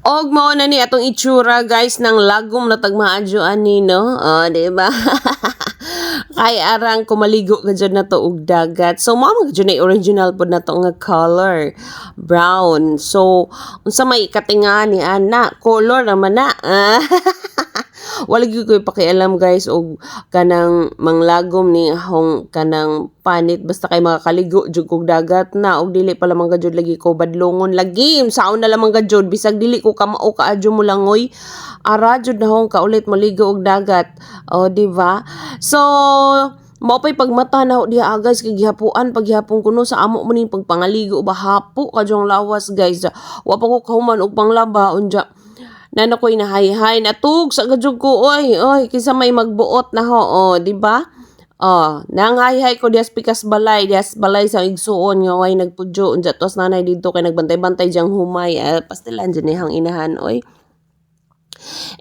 Og mao na ni atong itsura guys ng lagom na tagmaadyo ani no. Di ba? Kay arang kumaligo ka dyan na to og dagat. So mao man gyud na original pod na to nga color, brown. So unsa may ikatinga ni ana, color naman na. Wala gyud ko'y pakialam guys og kanang manglagom ni ahong kanang panit basta kay makakaligo jud kog dagat na og dili pa lamang gajud lagi ko badlongon lagi saon na lamang gajud bisag dili ko kamao kaadyo mo langoy ara jud na hong kaulit maligo og dagat di ba so mao pay pagmata na diha guys kay gihapuan paghihapon kuno sa amo man ning pagpangaligo ba hapo kadyong lawas guys wa pa ko kahuman og panglaba unja nana ko'y nahay-hay natug sa gadyog ko oy kisa may magbuot na ho di ba nanghay-hay ko dias pikas balay sa igsuon nga way nagpudyo unja tos nanay dito kay nagbantay-bantay diyang humay pastilan dyan hang inahan oy.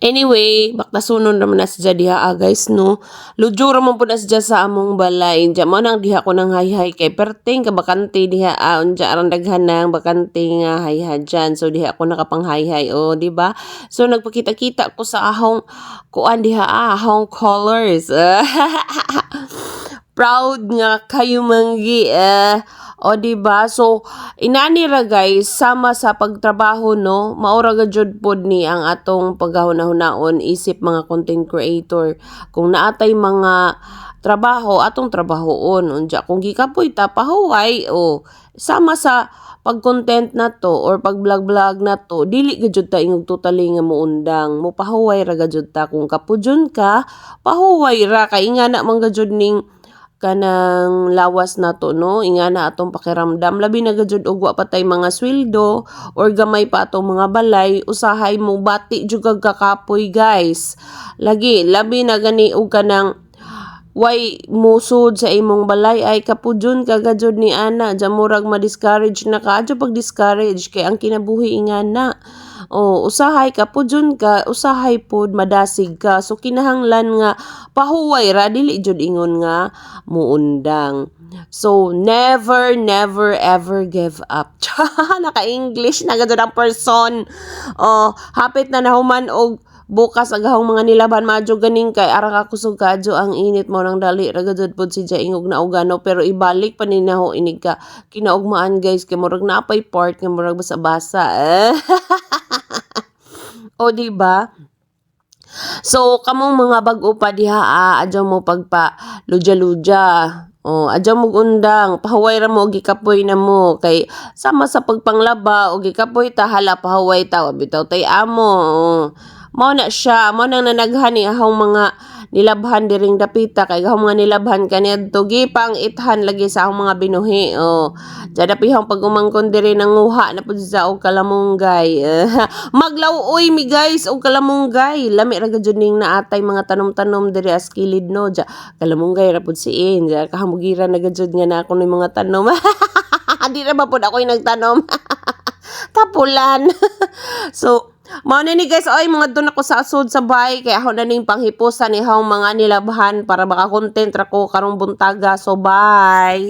Anyway, baktasunon naman na siya diha guys no. Lujo raman po na siya sa among balay. Diya mo nang diha ko nang hay-hay kay perting kabakante diha unja arang daghan nang bakante nga hay-hay dyan. So diha ako nakapang hay-hay di ba? So nagpakita-kita ko sa ahong kuan diha ahong colors. Proud nga kayo manggi di ba? So inani ra guys sama sa pagtrabaho no maura gajud pod ni ang atong paghahuna-hunaon isip mga content creator kung naatay mga trabaho atong trabahoon unja kung gikapoy ta pahuway sama sa pag-content na to or pag-vlog na to dili gajud ta ingog totally nga muundang mo pahuway ra gajud ta kung kapudyon ka pahuway ra kay ingana man gajud ning kanang lawas na to no ingana atong pakiramdam labi na gajud og wa patay mga sweldo or gamay pa atong mga balay usahay mo bati jud kag kakapoy guys lagi labi na gani og kanang way musod sa imong balay ay kapudyon ka gajud ni ana jamurag ma-discourage na kadyo pag discourage kay ang kinabuhi ingana usahay ka pudyon ka usahay pod madasig ka so kinahanglan nga pahuway ra dili jud ingon nga muundang so never ever give up naka-English na gajud ang person hapit na nahuman og bukas agahong mga nilaban madyo ganing kay ara ka kusog kadyo ang init mo nang dali ra gajud pod si ingog na ugano pero ibalik pa ni naho inig ka kinaugmaan guys kay murag napay part nga murag basa-basa di ba? So kamong mga bag-o pa diha adyaw mo pagpa luja-luja adyaw mo undang pahuway ra mo gikapoy na mo kay sama sa pagpanglaba o gikapoy ta hala pahuway ta bitaw tay amo mao na siya mao nang nanaghan ni ahong mga nilabhan diring dapita kay ahong mga nilabhan kaniadto gipang ithan lagi sa ahong mga binuhi jada pihang pagumangkon diri nang nguha na pud sa og kalamunggay maglawoy mi guys og kalamunggay lami ra gajud ning naatay mga tanom-tanom diri as kilid no ja kalamunggay ra pud siin ja kahamugiran na gajud nga na ako ng mga tanom di ra ba pud ako'y nagtanom tapulan so mao na ni guys oy mga doon ako sa asod sa bahay kaya ako na ning panghipusan ni mga nilabhan para maka-content ra ko karong buntaga so bye.